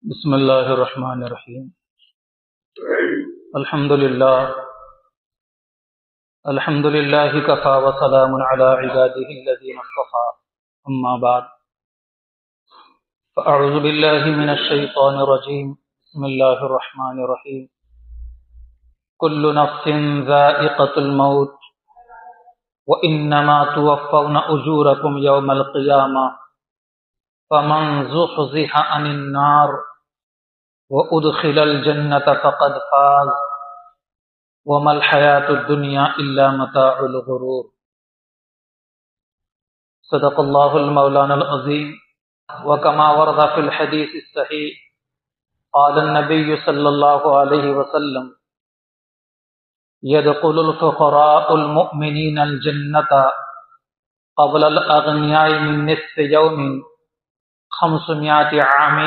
بسم اللہ الرحمن الرحیم الحمد للہ کفا وسلام علی عباده الذین اصطفى اما بعد فاعوذ باللہ من الشیطان الرجیم بسم اللہ الرحمن الرحیم کل نفس ذائقة الموت وانما توفون اجورکم یوم القیامہ فمن زحزح عن النار وَأُدْخِلَ الْجَنَّةَ فَقَدْ فَازَ وَمَا الْحَيَاةُ الدُّنْيَا إِلَّا مَتَاعُ الْغُرُورِ صدق اللہ المولانا العظیم وكما ورد في الحديث الصحيح قال النبي صلى الله عليه وسلم يدخل الفقراء المؤمنين الجنة قبل الأغنياء من نصف يوم 500 عام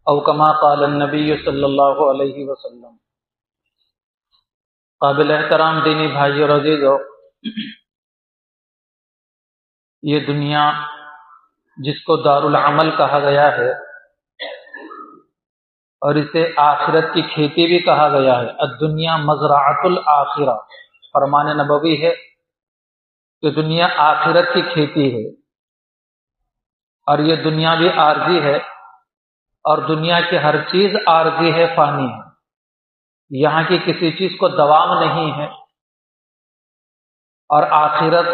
او کما قال النبی صلی اللہ علیہ وسلم۔ قابل احترام دینی بھائی اور عزیزو، یہ دنیا جس کو دار العمل کہا گیا ہے اور اسے آخرت کی کھیتی بھی کہا گیا ہے، الدنیا مزرعۃ الآخرہ، فرمان نبوی ہے کہ دنیا آخرت کی کھیتی ہے، اور یہ دنیا بھی عارضی ہے، اور دنیا کی ہر چیز عارضی ہے، فانی ہے، یہاں کی کسی چیز کو دوام نہیں ہے۔ اور آخرت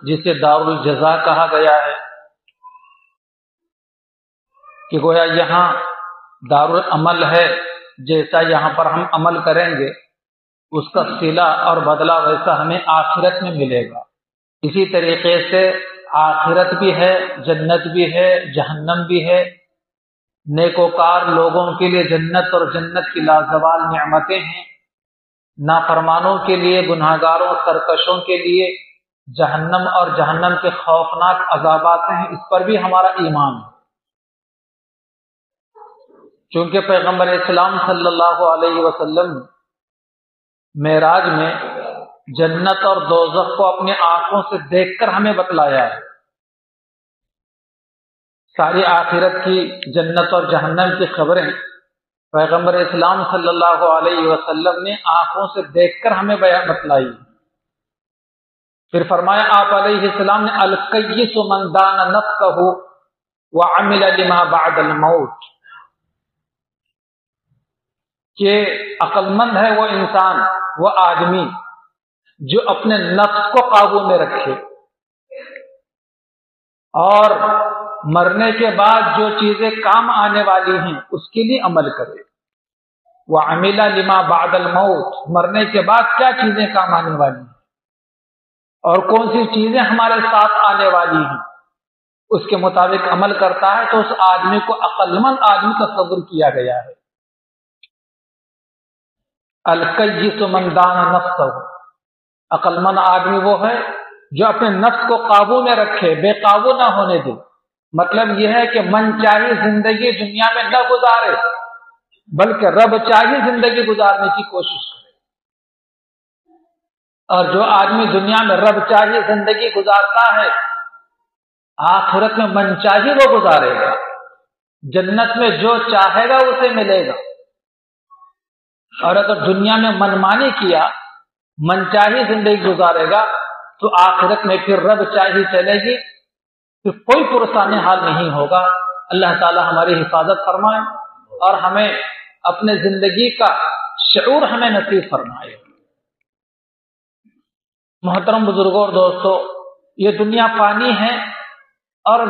جسے دار الجزا کہا گیا ہے کہ گویا یہاں دار العمل ہے، جیسا یہاں پر ہم عمل کریں گے اس کا صلہ اور بدلہ ویسا ہمیں آخرت میں ملے گا۔ اسی طریقے سے آخرت بھی ہے، جنت بھی ہے، جہنم بھی ہے، نیکوکار لوگوں کے لیے جنت اور جنت کی لازوال نعمتیں ہیں، نافرمانوں کے لیے، گناہگاروں، سرکشوں کے لیے جہنم اور جہنم کے خوفناک عذابات ہیں، اس پر بھی ہمارا ایمان ہے۔ چونکہ پیغمبر اسلام صلی اللہ علیہ وسلم معراج میں جنت اور دوزخ کو اپنے آنکھوں سے دیکھ کر ہمیں بتلایا ہے۔ ساری آخرت کی جنت اور جہنم کی خبریں پیغمبر اسلام صلی اللہ علیہ وسلم نے آنکھوں سے دیکھ کر ہمیں بتلائی۔ پھر فرمایا آپ علیہ السلام نے الکیس من دان نفسہ وعمل لما بعد الموت، کہ عقل مند ہے وہ انسان، وہ آدمی جو اپنے نفس کو قابو میں رکھے اور مرنے کے بعد جو چیزیں کام آنے والی ہیں اس کے لیے عمل کرے۔ وَعَمِلَ لِمَا بَعْدَ الْمَوْتِ، مرنے کے بعد کیا چیزیں کام آنے والی ہیں اور کون سی چیزیں ہمارے ساتھ آنے والی ہیں، اس کے مطابق عمل کرتا ہے تو اس آدمی کو عقل مند آدمی تصور کیا گیا ہے۔ الکیس من دان نفسہ، عقل مند آدمی وہ ہے جو اپنے نفس کو قابو میں رکھے، بے قابو نہ ہونے دے۔ مطلب یہ ہے کہ من چاہی زندگی دنیا میں نہ گزارے بلکہ رب چاہی زندگی گزارنے کی کوشش کرے۔ اور جو آدمی دنیا میں رب چاہی زندگی گزارتا ہے، آخرت میں من چاہی وہ گزارے گا، جنت میں جو چاہے گا اسے ملے گا۔ اور اگر دنیا میں منمانی کیا، من چاہی زندگی گزارے گا تو آخرت میں پھر رب چاہی چلے گی، پھر کوئی پرسان حال نہیں ہوگا۔ اللہ تعالی ہماری حفاظت فرمائے اور ہمیں اپنے زندگی کا شعور ہمیں نصیب فرمائے۔ محترم بزرگوں اور دوستو، یہ دنیا فانی ہے اور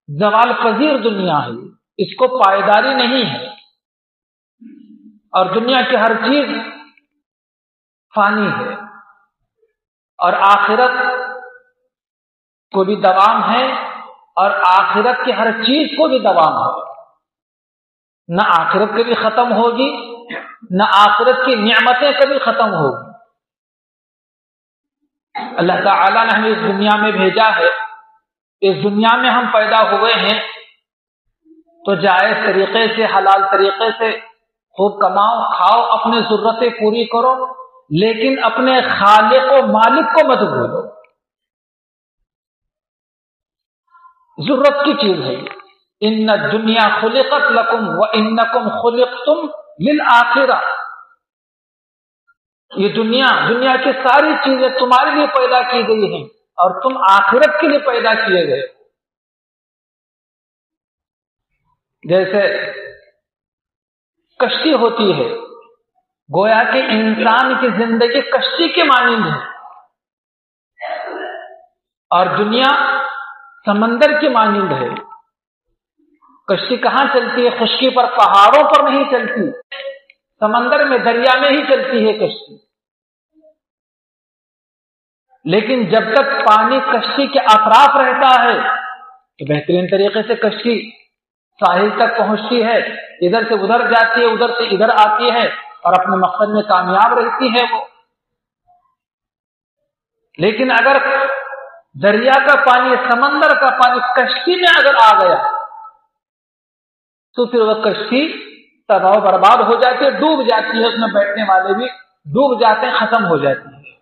زوال پذیر دنیا ہے، اس کو پائیداری نہیں ہے، اور دنیا کی ہر چیز فانی ہے، اور آخرت کو بھی دوام ہے، اور آخرت کی ہر چیز کو بھی دوام ہے۔ نہ آخرت کبھی ختم ہوگی، نہ آخرت کی نعمتیں کبھی ختم ہوگی۔ اللہ تعالیٰ نے ہمیں اس دنیا میں بھیجا ہے، اس دنیا میں ہم پیدا ہوئے ہیں تو جائز طریقے سے، حلال طریقے سے خوب کماؤ، کھاؤ، اپنی ضرورتیں پوری کرو، لیکن اپنے خالق و مالک کو مت بھولو۔ ضرورت کی چیز ہے، ان الدنیا خلقت لکم وانکم خلقتم للآخرہ، یہ دنیا کی ساری چیزیں تمہارے لیے پیدا کی گئی ہیں اور تم آخرت کے لیے پیدا کیے گئے۔ جیسے کشتی ہوتی ہے، گویا کہ انسان کی زندگی کشتی کے مانند ہے، اور دنیا سمندر کی مانند ہے۔ کشتی کہاں چلتی ہے؟ خشکی پر، پہاڑوں پر نہیں چلتی، سمندر میں، دریا میں ہی چلتی ہے کشتی۔ لیکن جب تک پانی کشتی کے اطراف رہتا ہے تو بہترین طریقے سے کشتی ساحل تک پہنچتی ہے، ادھر سے ادھر جاتی ہے، ادھر سے ادھر آتی ہے اور اپنے مقصد میں کامیاب رہتی ہے وہ۔ لیکن اگر دریا کا پانی، سمندر کا پانی کشتی میں اگر آ گیا تو پھر وہ کشتی تباہ و برباد ہو جاتی ہے، ڈوب جاتی ہے، اس میں بیٹھنے والے بھی ڈوب جاتے ہیں، ختم ہو جاتی ہے۔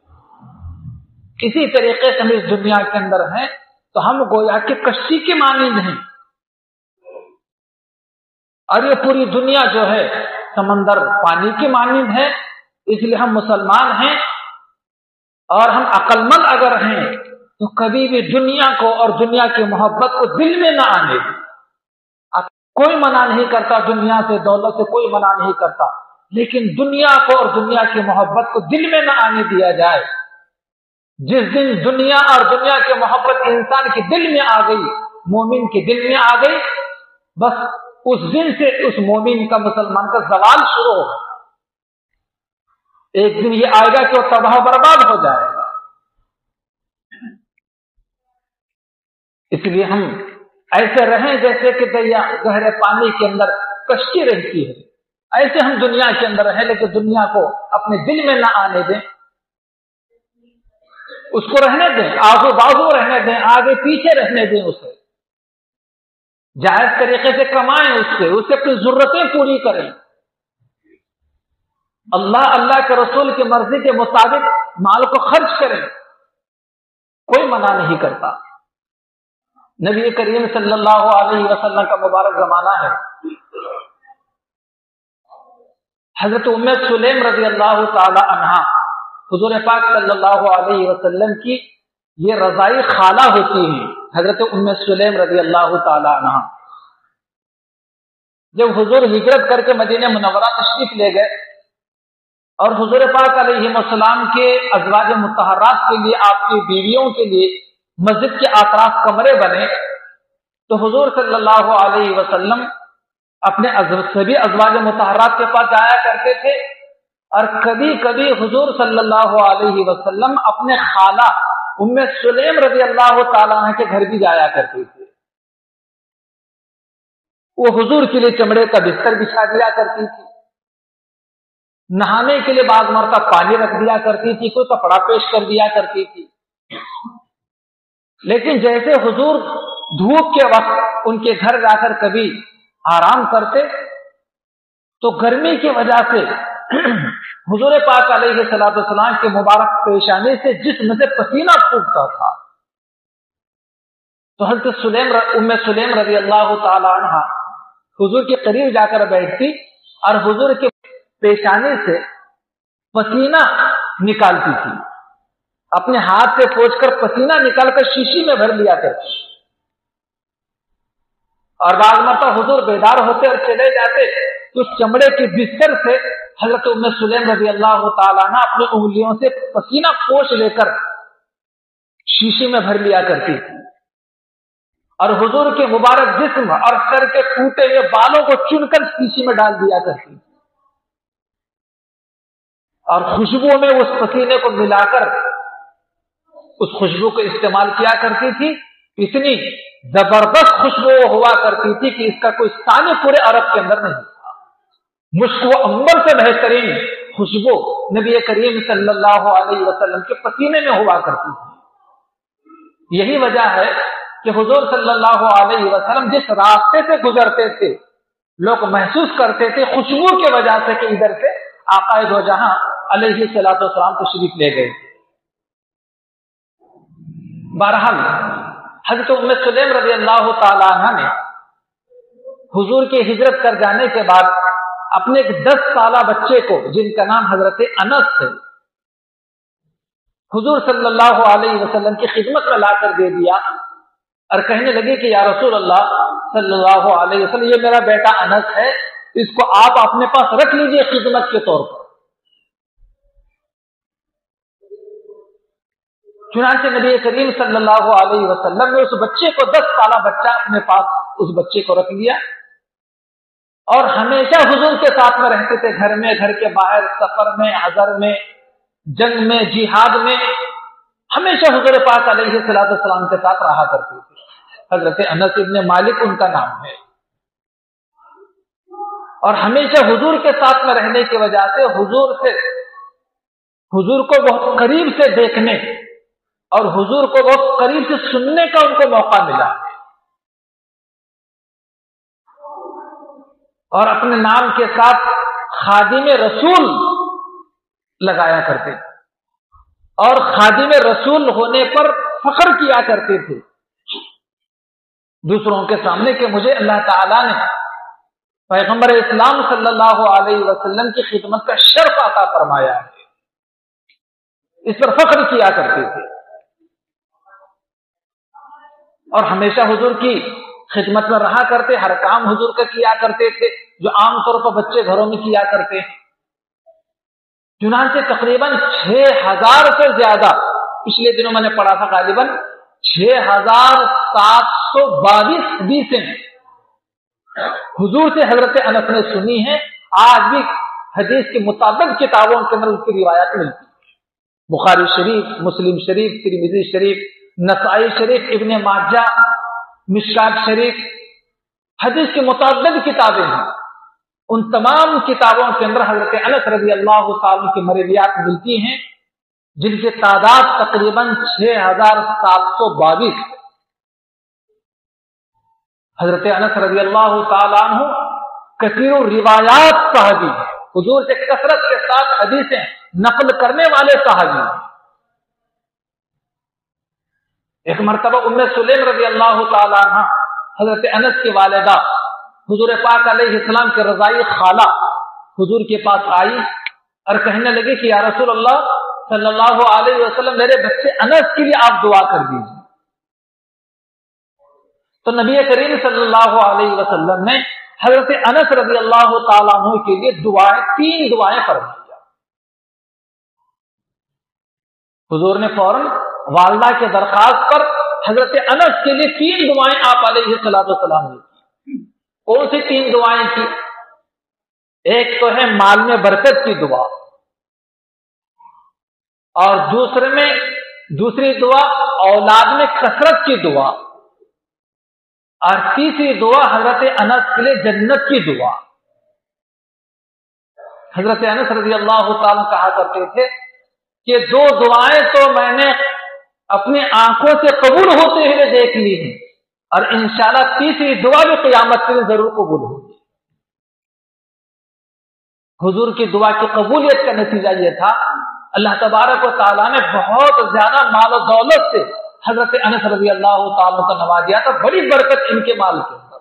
اسی طریقے سے ہم اس دنیا کے اندر ہیں تو ہم گویا کہ کشتی کے مانند ہیں، اور یہ پوری دنیا جو ہے سمندر پانی کی مانند ہے۔ اس لیے ہم مسلمان ہیں اور ہم عقل مند اگر ہیں تو کبھی بھی دنیا کو اور دنیا کی محبت کو دل میں نہ آنے دیں۔ کوئی منع نہیں کرتا دنیا سے، دولت سے کوئی منع نہیں کرتا، لیکن دنیا کو اور دنیا کی محبت کو دل میں نہ آنے دیا جائے۔ جس دن دنیا اور دنیا کی محبت انسان کے دل میں آ گئی، مومن کے دل میں آ گئی، بس اس دن سے اس مومن کا، مسلمان کا زوال شروع ہو گیا۔ ایک دن یہ آئے گا کہ وہ تباہ و برباد ہو جائے گا۔ اس لیے ہم ایسے رہیں جیسے کہ دریا گہرے پانی کے اندر کشتی رہتی ہے، ایسے ہم دنیا کے اندر رہیں، لیکن دنیا کو اپنے دل میں نہ آنے دیں، اس کو رہنے دیں، آزو بازو رہنے دیں، آگے پیچھے رہنے دیں، اسے جائز طریقے سے کمائیں، اس سے اپنی ضرورتیں پوری کریں، اللہ کے رسول کی مرضی کے مطابق مال کو خرچ کریں، کوئی منع نہیں کرتا۔ نبی کریم صلی اللہ علیہ وسلم کا مبارک زمانہ ہے، حضرت ام سلیم رضی اللہ تعالی عنہا حضور پاک صلی اللہ علیہ وسلم کی یہ رضائی خالہ ہوتی ہیں، حضرت ام سلیم رضی اللہ تعالی عنہا۔ جب حضور ہجرت کر کے مدینہ منورہ تشریف لے گئے اور حضور پاک علیہ السلام کے ازواج مطہرات کے لیے، آپ کی بیویوں کے لیے مسجد کے اطراف کمرے بنے، تو حضور صلی اللہ علیہ وسلم اپنے سبھی ازواج مطہرات کے پاس جایا کرتے تھے، اور کبھی کبھی حضور صلی اللہ علیہ وسلم اپنے خالہ ام سلیم رضی اللہ تعالیٰ عنہ کے گھر بھی جایا کرتے تھے۔ وہ حضور کے لیے چمڑے کا بستر بچھا دیا کرتی تھی، نہانے کے لیے بعض مرتبہ پانی رکھ دیا کرتی تھی، کوئی کپڑا پیش کر دیا کرتی تھی۔ لیکن جیسے حضور دھوپ کے وقت ان کے گھر جا کر کبھی آرام کرتے تو گرمی کی وجہ سے حضور پاک علیہ السلام کے مبارک پیشانی سے جسم سے پسینہ پھوٹتا تھا، تو حضرت ام سلیم رضی اللہ تعالی عنہ حضور کے قریب جا کر بیٹھتی اور حضور کے پیشانی سے پسینہ نکالتی تھی، اپنے ہاتھ سے پوچھ کر پسینہ نکال کر شیشی میں بھر لیا کرتی، اور بعض مرتبہ حضور بیدار ہوتے اور چلے جاتے تو اس چمڑے کے بستر سے حضرت ام سلیم رضی اللہ تعالیٰ عنہ اپنی انگلیوں سے پسینہ پوچھ لے کر شیشی میں بھر لیا کرتی تھی، اور حضور کے مبارک جسم اور سر کے ٹوٹے ہوئے بالوں کو چن کر شیشی میں ڈال دیا کرتی تھی، اور خوشبو میں اس پسینے کو ملا کر اس خوشبو کو استعمال کیا کرتی تھی۔ اتنی زبردست خوشبو ہوا کرتی تھی کہ اس کا کوئی ثانی پورے عرب کے اندر نہیں تھا۔ مشک و عنبر سے بہترین خوشبو نبی کریم صلی اللہ علیہ وسلم کے پسینے میں ہوا کرتی تھی۔ یہی وجہ ہے کہ حضور صلی اللہ علیہ وسلم جس راستے سے گزرتے تھے لوگ محسوس کرتے تھے خوشبو کی وجہ سے کہ ادھر سے آقا دو جہاں علیہ الصلوۃ والسلام تشریف لے گئے۔ بہرحال حضرت ام سلیم رضی اللہ تعالی عنہ نے حضور کے ہجرت کر جانے کے بعد اپنے ایک 10 سالہ بچے کو، جن کا نام حضرت انس ہے، حضور صلی اللہ علیہ وسلم کی خدمت میں لا کر دے دیا اور کہنے لگے کہ یا رسول اللہ صلی اللہ علیہ وسلم، یہ میرا بیٹا انس ہے، اس کو آپ اپنے پاس رکھ لیجئے خدمت کے طور پر۔ چنانچہ نبی کریم صلی اللہ علیہ وسلم نے اس بچے کو، 10 سالہ بچہ اپنے پاس اس بچے کو رکھ لیا اور ہمیشہ حضور کے ساتھ میں رہتے تھے، گھر میں، گھر کے باہر، سفر میں، حضر میں، جنگ میں، جہاد میں، ہمیشہ حضور پاک علیہ السلام کے ساتھ رہا کرتے تھے۔ حضرت انس ابن مالک ان کا نام ہے، اور ہمیشہ حضور کے ساتھ میں رہنے کی وجہ سے حضور کو بہت قریب سے دیکھنے اور حضور کو بہت قریب سے سننے کا ان کو موقع ملا، اور اپنے نام کے ساتھ خادم رسول لگایا کرتے تھے اور خادم رسول ہونے پر فخر کیا کرتے تھے دوسروں کے سامنے کہ مجھے اللہ تعالیٰ نے پیغمبر اسلام صلی اللہ علیہ وسلم کی خدمت کا شرف عطا فرمایا ہے، اس پر فخر کیا کرتے تھے اور ہمیشہ حضور کی خدمت میں رہا کرتے، ہر کام حضور کا کیا کرتے تھے جو عام طور پر بچے گھروں میں کیا کرتے ہیں۔ چنانچہ تقریباً 6000 سے زیادہ، پچھلے دنوں میں نے پڑھا تھا، غالباً 6722 حدیثیں حضور سے حضرت انس نے سنی ہیں۔ آج بھی حدیث کی مطابق کتابوں کے اندر اس کی روایت ملتی ہے، بخاری شریف، مسلم شریف، ترمذی شریف، نسائی شریف، ابن ماجہ، مشکات شریف، حدیث کی متعدد کتابیں ہیں۔ ان تمام کتابوں کے اندر حضرت انس رضی اللہ تعالیٰ کی مرویات ملتی ہیں، جن کی تعداد تقریباً 6722۔ حضرت انس رضی اللہ تعالیٰ عنہ کثیر روایات صحابی ہیں، حضور سے کثرت کے ساتھ حدیثیں نقل کرنے والے صحابی ہیں۔ ایک مرتبہ ام سلیم رضی اللہ تعالیٰ عنہ، حضرت انس کی والدہ، حضور پاک علیہ السلام کے رضائی خالہ، حضور کے پاس آئی اور کہنے لگی کہ یا رسول اللہ صلی اللہ علیہ وسلم، میرے بچے انس کے لیے آپ دعا کر دیجیے۔ تو نبی کریم صلی اللہ علیہ وسلم نے حضرت انس رضی اللہ تعالیٰ عنہ کے لیے تین دعائیں فرمائی۔ حضور نے فوراً والدہ کے درخواست پر حضرت انس کے لیے 3 دعائیں آپ علیہ السلام نے کی۔ کون سی 3 دعائیں کی؟ ایک تو ہے مال میں برکت کی دعا، اور دوسری دعا اولاد میں کثرت کی دعا، اور تیسری دعا حضرت انس کے لیے جنت کی دعا۔ حضرت انس رضی اللہ تعالیٰ کہا کرتے تھے کہ 2 دعائیں تو میں نے اپنی آنکھوں سے قبول ہوتے ہوئے دیکھ لی ہیں، اور انشاءاللہ تیسری دعا بھی قیامت کے دن ضرور قبول ہوگی۔ حضور کی دعا کی قبولیت کا نتیجہ یہ تھا، اللہ تبارک و تعالیٰ نے بہت زیادہ مال و دولت سے حضرت انس رضی اللہ تعالیٰ کو نوازا تھا، بڑی برکت ان کے مال کے اندر۔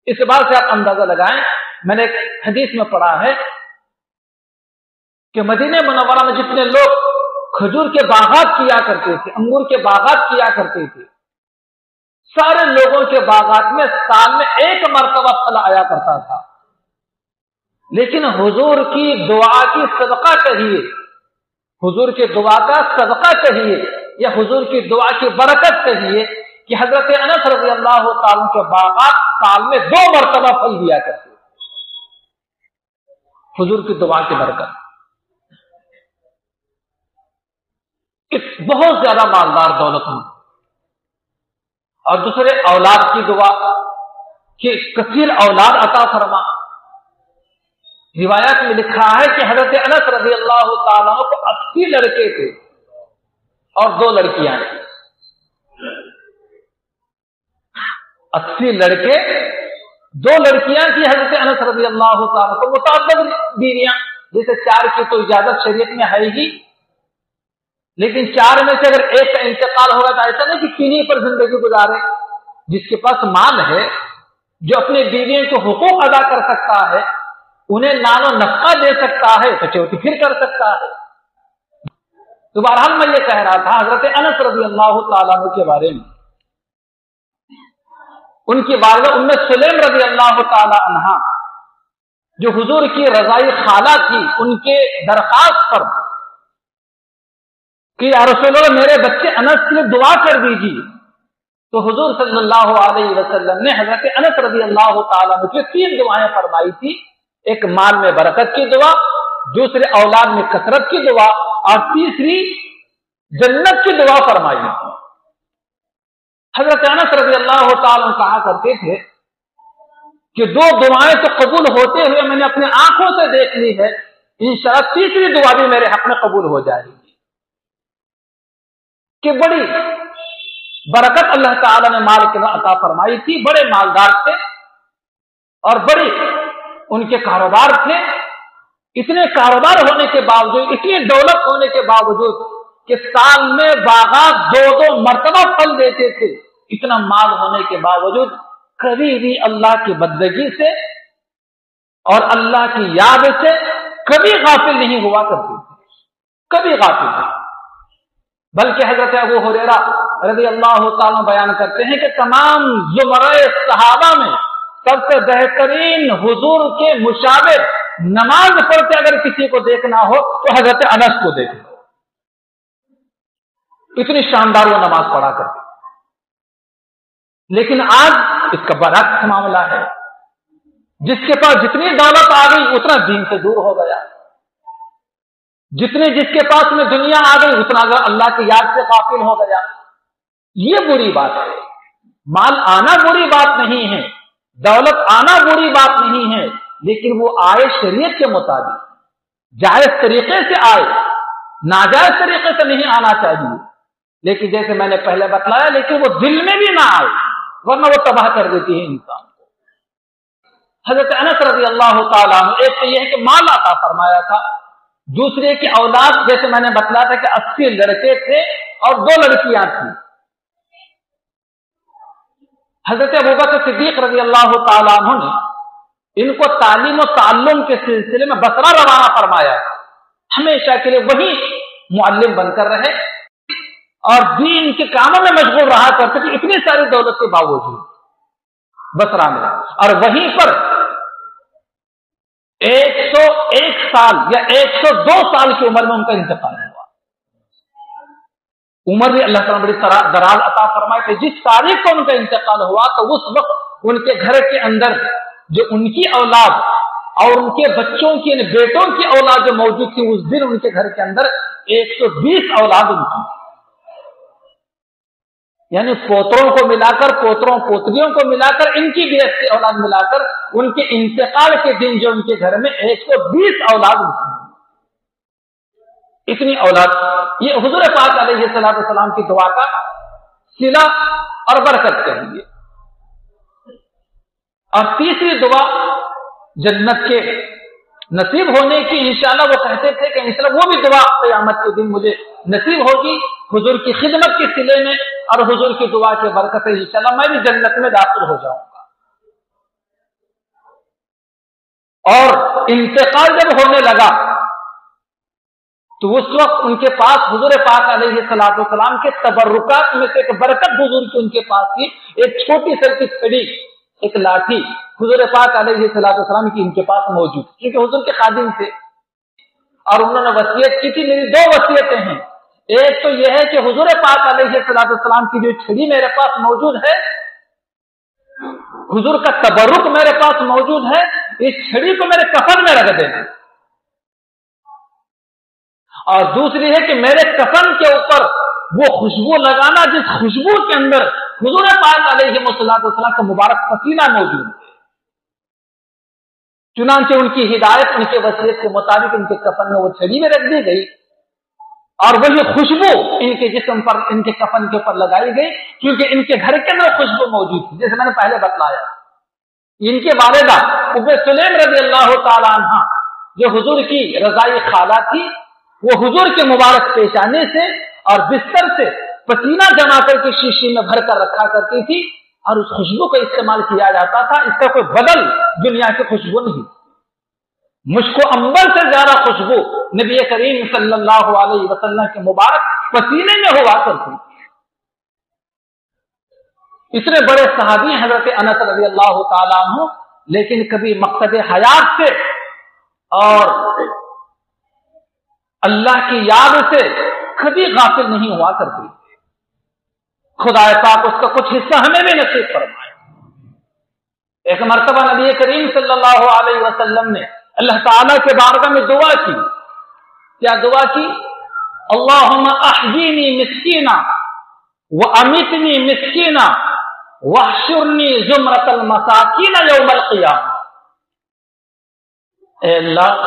اس بات سے آپ اندازہ لگائیں، میں نے ایک حدیث میں پڑھا ہے کہ مدینہ منورہ میں جتنے لوگ کھجور کے باغات کیا کرتے تھے، انگور کے باغات کیا کرتے تھے، سارے لوگوں کے باغات میں سال میں 1 مرتبہ پھل آیا کرتا تھا، لیکن حضور کی دعا کی صدقہ کہیے، حضور کی دعا کا صدقہ کہیے، یا حضور کی دعا کی برکت کہیے کہ حضرت انس رضی اللہ تعالیٰ کے باغات سال میں 2 مرتبہ پھل دیا کرتے تھے، حضور کی دعا کی برکت۔ بہت زیادہ مالدار دولت مند، اور دوسرے اولاد کی دعا کہ کثیر اولاد عطا فرما۔ روایات میں لکھا ہے کہ حضرت انس رضی اللہ تعالیٰ کو 80 لڑکے تھے اور 2 لڑکیاں تھیں۔ 80 لڑکے، 2 لڑکیاں تھیں حضرت انس رضی اللہ تعالیٰ کو، متعدد بیویاں، جیسے 4 کی تو اجازت شریعت میں ہے ہی، لیکن 4 میں سے اگر ایک کا انتقال ہوگا تو ایسا نہیں کہ 3 پر زندگی گزارے۔ جس کے پاس مال ہے، جو اپنے بیویوں کے حقوق ادا کر سکتا ہے، انہیں نان و نفقہ دے سکتا ہے تو چوتھی پھر کر سکتا ہے۔ تو بہرحال میں یہ کہہ رہا تھا حضرت انس رضی اللہ تعالیٰ عنہ کے بارے میں، ان کی والدہ ام سلیم رضی اللہ تعالی عنہا جو حضور کی رضائی خالہ تھی، ان کے درخواست پر کہ یا رسول اللہ میرے بچے انس کے لیے دعا کر دیجیے، تو حضور صلی اللہ علیہ وسلم نے حضرت انس رضی اللہ تعالیٰ عنہ کی 3 دعائیں فرمائی تھی، ایک مال میں برکت کی دعا، دوسرے اولاد میں کثرت کی دعا، اور تیسری جنت کی دعا فرمائی تھی۔ حضرت انس رضی اللہ تعالیٰ عنہ کہا کرتے تھے کہ 2 دعائیں تو قبول ہوتے ہوئے میں نے اپنے آنکھوں سے دیکھ لی ہے، انشاءاللہ تیسری دعا بھی میرے حق میں قبول ہو جائے گی، کہ بڑی برکت اللہ تعالیٰ نے مال کے عطا فرمائی تھی، بڑے مالدار تھے اور بڑی ان کے کاروبار تھے، اتنے کاروبار ہونے کے باوجود، اتنی دولت ہونے کے باوجود کہ سال میں باغات 2 مرتبہ پھل دیتے تھے، اتنا مال ہونے کے باوجود کبھی بھی اللہ کی بندگی سے اور اللہ کی یاد سے کبھی غافل نہیں ہوا کرتے تھے، کبھی غافل نہیں۔ بلکہ حضرت ابو ہریرہ رضی اللہ تعالیٰ بیان کرتے ہیں کہ تمام زمرہ صحابہ میں سب سے بہترین حضور کے مشابہ نماز پڑھتے اگر کسی کو دیکھنا ہو تو حضرت انس کو دیکھنا، اتنی شاندار وہ نماز پڑھا کرتے۔ لیکن آج اس کا برعکس معاملہ ہے، جس کے پاس جتنی دولت آ گئی اتنا دین سے دور ہو گیا، جس کے پاس میں دنیا آ گئی اتنا اللہ کی یاد سے غافل ہو گیا۔ یہ بری بات ہے۔ مال آنا بری بات نہیں ہے، دولت آنا بری بات نہیں ہے، لیکن وہ آئے شریعت کے مطابق، جائز طریقے سے آئے، ناجائز طریقے سے نہیں آنا چاہیے۔ لیکن جیسے میں نے پہلے بتلایا، لیکن وہ دل میں بھی نہ آئے، ورنہ وہ تباہ کر دیتی ہے انسان کو۔ حضرت انس رضی اللہ تعالیٰ عنہ، ایک تو یہ ہے کہ مال عطا فرمایا تھا، دوسرے کی اولاد جیسے میں نے بتلایا تھا کہ 80 لڑکے تھے اور 2 لڑکیاں تھیں۔ حضرت ابوبکر صدیق رضی اللہ تعالیٰ عنہ نے ان کو تعلیم و تعلم کے سلسلے میں بصرہ روانہ فرمایا، ہمیشہ کے لیے وہی معلم بن کر رہے اور دین کے کاموں میں مشغول رہا کرتے تھے، اتنی ساری دولت کے باوجود بصرہ میں، اور وہیں پر 101 سال یا 102 سال کی عمر میں ان کا انتقال ہوا۔ عمر بھی اللہ تعالیٰ بڑی دراز عطا فرمائے تھے۔ جس تاریخ کو ان کا انتقال ہوا تو اس وقت ان کے گھر کے اندر جو ان کی اولاد اور ان کے بچوں کی، یعنی بیٹوں کی اولاد جو موجود تھی، اس دن ان کے گھر کے اندر 120 اولاد ان کی، یعنی پوتروں کو ملا کر، پوتروں پوتریوں کو ملا کر، ان کی بھی 80 اولاد ملا کر ان کے انتقال کے دن جو ان کے گھر میں 120 اولاد ان کی، اتنی اولاد۔ یہ حضور پاک علیہ السلام کی دعا کا صلہ اور برکت کہیں گے۔ اور تیسری دعا جنت کے نصیب ہونے کی، انشاءاللہ وہ کہتے تھے کہ انشاءاللہ وہ بھی دعا قیامت کے دن مجھے نصیب ہوگی حضور کی خدمت کے صلے میں، اور حضور کی دعا کے برکت سے انشاءاللہ میں بھی جنت میں داخل ہو جاؤں گا۔ اور انتقال جب ہونے لگا تو اس وقت ان کے پاس حضور پاک علیہ السلام کے تبرکات میں سے ایک برکت حضور کی ان کے پاس تھی، ایک چھوٹی سی چھڑی، ایک لاٹھی حضور پاک علیہ السلام کی ان کے پاس موجود، کیونکہ حضور کے خادم تھے اور انہوں نے وصیت کی تھی۔ میری 2 وصیتیں ہیں، ایک تو یہ ہے کہ حضور پاک علیہ السلام کی جو چھڑی میرے پاس موجود ہے، حضور کا تبرک میرے پاس موجود ہے، اس چھڑی کو میرے کفن میں رکھ دینا، اور دوسری ہے کہ میرے کفن کے اوپر وہ خوشبو لگانا جس خوشبو کے اندر حضور پاک علیہ السلام کا مبارک پسینہ موجود ہے۔ چنانچہ ان کی ہدایت، ان کے وصیت کے مطابق ان کے کفن میں وہ چھڑی میں رکھ دی گئی، اور وہی خوشبو ان کے جسم پر، ان کے کفن کے اوپر لگائی گئی، کیونکہ ان کے گھر کے اندر خوشبو موجود تھی، جیسے میں نے پہلے بتلایا۔ ان کی والدہ ام سلیم رضی اللہ تعالی عنہ جو حضور کی رضائی خالہ تھی، وہ حضور کے مبارک پیشانے سے اور بستر سے پسینہ جما کر کے شیشی میں بھر کر رکھا کرتی تھی، اور اس خوشبو کا استعمال کیا جاتا تھا. اس کا کوئی بدل دنیا کی خوشبو نہیں. مشک و عنبر سے زیادہ خوشبو نبی کریم صلی اللہ علیہ وسلم کے مبارک پسینے میں ہوا کرتی. اتنے بڑے صحابی حضرت انس رضی اللہ تعالیٰ عنہ، لیکن کبھی مقصد حیات سے اور اللہ کی یاد سے کبھی غافل نہیں ہوا کرتی. خدا پاک اس کا کچھ حصہ ہمیں بھی نصیب فرمائے. ایک مرتبہ نبی کریم صلی اللہ علیہ وسلم نے اللہ تعالیٰ کے بارگاہ میں دعا کی. کیا دعا کی؟ اللہم احیینی مسکینا وامیتنی مسکینا واحشرنی زمرۃ المساکین یوم القیامہ. اے اللہ،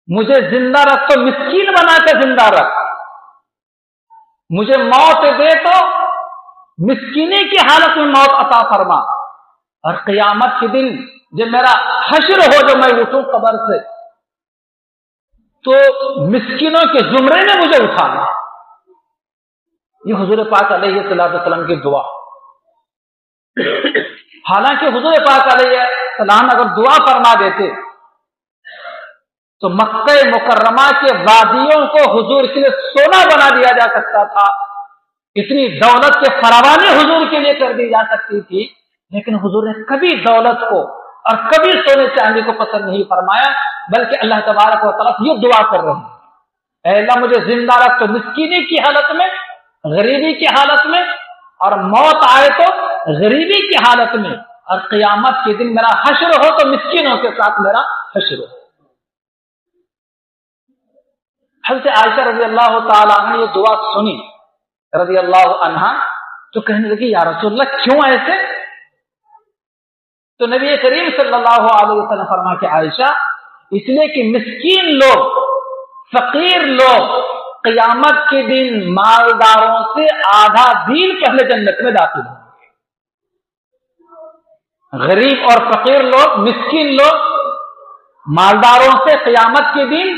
مجھے زندہ رکھ تو مسکین بنا کے زندہ رکھ، مجھے موت دے تو مسکینی کی حالت میں موت عطا فرما، اور قیامت کے دن جب میرا حشر ہو، جو میں اٹھوں قبر سے، تو مسکینوں کے زمرے میں مجھے اٹھانا. یہ حضور پاک علیہ السلام کی دعا. حالانکہ حضور پاک علیہ السلام اگر دعا فرما دیتے تو مکہ مکرمہ کے وادیوں کو حضور کے لیے سونا بنا دیا جا سکتا تھا، اتنی دولت کے فراوانی حضور کے لیے کر دی جا سکتی تھی. لیکن حضور نے کبھی دولت کو اور کبھی سونے چاندی کو پسند نہیں فرمایا، بلکہ اللہ تبارک و تعالیٰ یہ دعا کر رہے ہیں، اے اللہ مجھے زندہ رکھ تو مسکینی کی حالت میں، غریبی کی حالت میں، اور موت آئے تو غریبی کی حالت میں، اور قیامت کے دن میرا حشر ہو تو مسکینوں کے ساتھ میرا حشر ہو. حضرت عائشہ رضی اللہ تعالیٰ عنہ نے یہ دعا سنی رضی اللہ عنہا، تو کہنے لگی یا رسول اللہ کیوں ایسے؟ تو نبی کریم صلی اللہ علیہ وسلم فرما کہ عائشہ، اس لیے کہ مسکین لوگ، فقیر لوگ قیامت کے دن مالداروں سے آدھا دین پہلے جنت میں داخل ہوں گے. غریب اور فقیر لوگ، مسکین لوگ مالداروں سے قیامت کے دن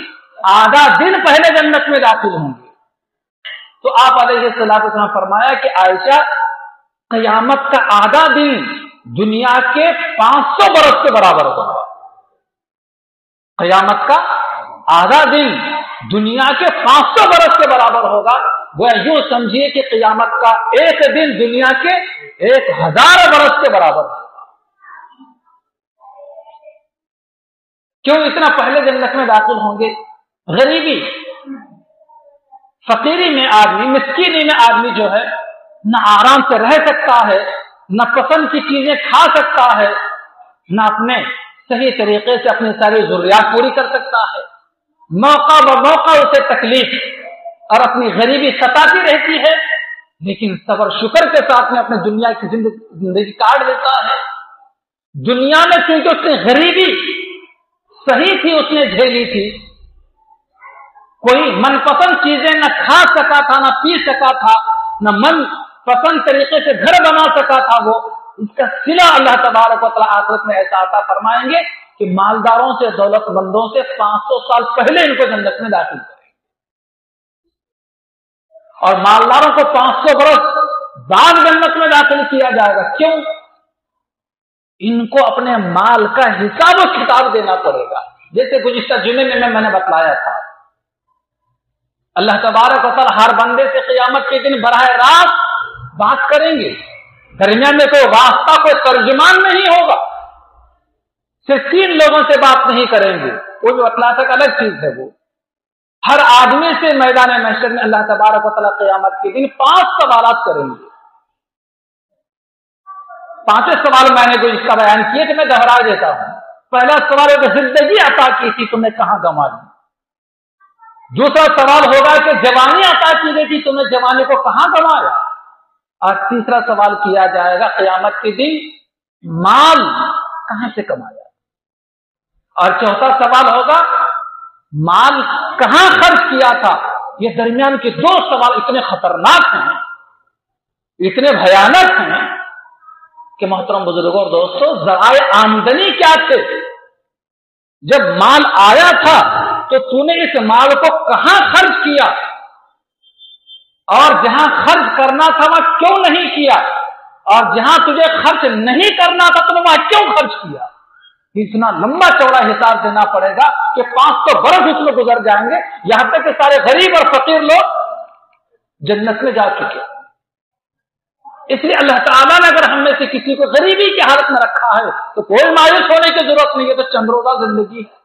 آدھا دن پہلے جنت میں داخل ہوں گے. تو آپ علیہ السلام فرمایا کہ عائشہ، قیامت کا آدھا دن دنیا کے 500 برس کے برابر ہوگا. قیامت کا آدھا دن دنیا کے 500 برس کے برابر ہوگا. وہ یوں سمجھیے کہ قیامت کا ایک دن دنیا کے 1000 برس کے برابر ہوگا. کیوں اتنا پہلے جنت میں داخل ہوں گے؟ غریبی، فقیری میں آدمی، مسکینی میں آدمی جو ہے نہ آرام سے رہ سکتا ہے، نہ پسند کی چیزیں کھا سکتا ہے، نہ اپنے صحیح طریقے سے اپنی ساری ضروریات پوری کر سکتا ہے. موقع بموقع اسے تکلیف اور اپنی غریبی ستاتی رہتی ہے، لیکن صبر شکر کے ساتھ میں اپنے دنیا کی زندگی کاٹ دیتا ہے. دنیا میں چونکہ اس کی غریبی صحیح تھی، اس نے جھیلی تھی، کوئی من پسند چیزیں نہ کھا سکا تھا، نہ پی سکا تھا، نہ من پسند طریقے سے گھر بنا سکا تھا. وہ اس کا صلہ اللہ تبارک و تعالیٰ آخرت میں ایسا عطا فرمائیں گے کہ مالداروں سے، دولت مندوں سے 500 سال پہلے ان کو جنت میں داخل کریں گے، اور مالداروں کو 500 برس بعد جنت میں داخل کیا جائے گا. کیوں؟ ان کو اپنے مال کا حساب و کتاب دینا پڑے گا. جیسے گزشتہ جمعے میں نے بتلایا تھا، اللہ تبارک و تعالیٰ ہر بندے سے قیامت کے دن براہ راست بات کریں گے. درمیان میں کوئی واسطہ، کوئی ترجمان نہیں ہوگا. صرف 3 لوگوں سے بات نہیں کریں گے، وہ جو بتلایا تھا الگ چیز ہے. وہ ہر آدمی سے میدان محشر میں اللہ تبارک و تعالیٰ قیامت کے دن 5 سوالات کریں گے. 5 سوال میں نے اس کا بیان کیا کہ میں دہرا دیتا ہوں. پہلا سوال ہے کہ زندگی عطا کی تھی، تمہیں کہاں گنوا دی. دوسرا سوال ہوگا کہ جوانی عطا کی گئی تھی، تمہیں جوانی کو کہاں گنوایا. اور تیسرا سوال کیا جائے گا قیامت کے دن، مال کہاں سے کمایا. اور چوتھا سوال ہوگا مال کہاں خرچ کیا تھا. یہ درمیان کے 2 سوال اتنے خطرناک ہیں، اتنے بھیانک ہیں کہ محترم بزرگوں اور دوستوں، ذرائع آمدنی کیا تھے؟ جب مال آیا تھا تو تو نے اس مال کو کہاں خرچ کیا، اور جہاں خرچ کرنا تھا وہاں کیوں نہیں کیا. اور جہاں تجھے خرچ نہیں کرنا تھا تم نے وہاں کیوں خرچ کیا؟ اتنا لمبا چوڑا حساب دینا پڑے گا کہ 500 برس اس میں گزر جائیں گے، یہاں تک کہ سارے غریب اور فقیر لوگ جنت میں جا چکے۔ اس لیے اللہ تعالیٰ نے اگر ہم میں سے کسی کو غریبی کی حالت میں رکھا ہے تو کوئی مایوس ہونے کی ضرورت نہیں ہے، تو چند روزہ زندگی ہے،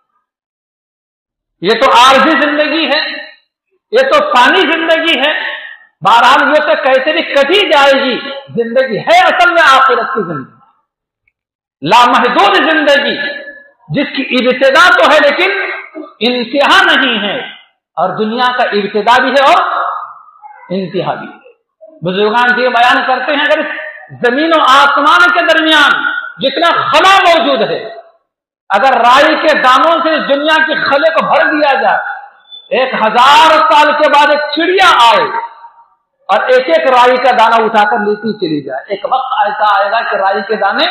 یہ تو عارضی زندگی ہے، یہ تو فانی زندگی ہے، بہرحال یہ تو کیسے بھی کٹی جائے گی زندگی ہے اصل میں آخرت کی زندگی، لامحدود زندگی جس کی ابتدا تو ہے لیکن انتہا نہیں ہے، اور دنیا کا ابتدا بھی ہے اور انتہا بھی ہے۔ بزرگان یہ بیان کرتے ہیں اگر زمین و آسمان کے درمیان جتنا خلا موجود ہے، اگر رائی کے دانوں سے اس دنیا کی خلے کو بھر دیا جائے، 1000 سال کے بعد ایک چڑیا آئے اور ایک ایک رائی کا دانہ اٹھا کر لیتی چلی جائے، ایک وقت ایسا آئے گا کہ رائی کے دانے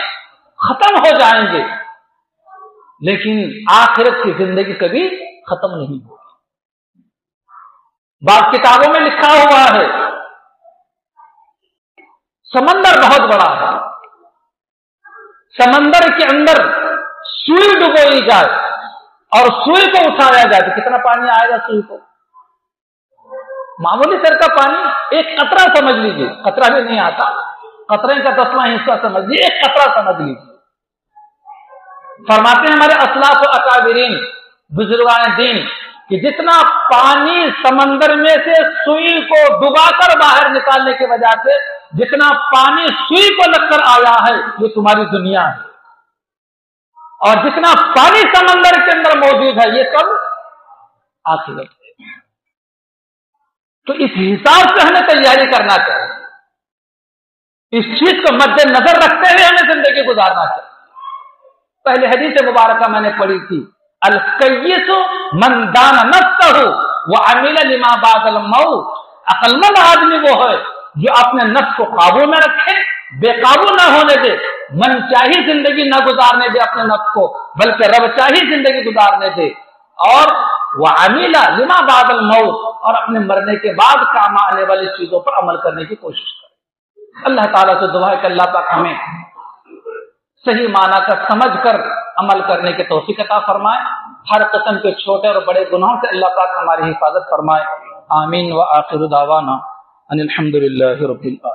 ختم ہو جائیں گے، لیکن آخرت کی زندگی کبھی ختم نہیں ہوگی۔ بعض کتابوں میں لکھا ہوا ہے سمندر بہت بڑا ہے، سمندر کے اندر سوئی ڈبوئی جائے اور سوئی کو اٹھایا جائے تو کتنا پانی آئے گا؟ سوئی کو معمولی سر کا پانی ایک قطرہ سمجھ لیجیے، قطرہ بھی نہیں آتا، قطرے کا 10واں حصہ سمجھ لیجیے، ایک قطرہ سمجھ لیجیے۔ فرماتے ہیں ہمارے اسلاف و اکابرین بزرگان دین کہ جتنا پانی سمندر میں سے سوئی کو ڈبا کر باہر نکالنے کی وجہ سے جتنا پانی سوئی کو لگ کر آیا ہے یہ تمہاری دنیا ہے، اور جتنا پانی سمندر کے اندر موجود ہے یہ سب آخرت ہے۔ تو اس حساب سے ہمیں تیاری کرنا چاہیے، اس چیز کو مد نظر رکھتے ہوئے ہمیں زندگی گزارنا چاہیے۔ پہلے حدیث مبارکہ میں نے پڑھی تھی، الکیس من دان نفسہ وعمل لما بعد الموت، عقل مند آدمی وہ ہے جو اپنے نفس کو قابو میں رکھے، بے قابو نہ ہونے دے، من چاہی زندگی نہ گزارنے دے اپنے نفس کو، بلکہ رب چاہی زندگی گزارنے دے، اور وعمل لما بعد الموت، اور اپنے مرنے کے بعد کام آنے والی چیزوں پر عمل کرنے کی کوشش کرے۔ اللہ تعالیٰ سے دعا ہے کہ اللہ پاک ہمیں صحیح معنی کا سمجھ کر عمل کرنے کی توفیق عطا فرمائے، ہر قسم کے چھوٹے اور بڑے گناہوں سے اللہ پاک ہماری حفاظت فرمائے۔ آمین۔ وآخر دعوانا ان الحمد للہ رب العالمین۔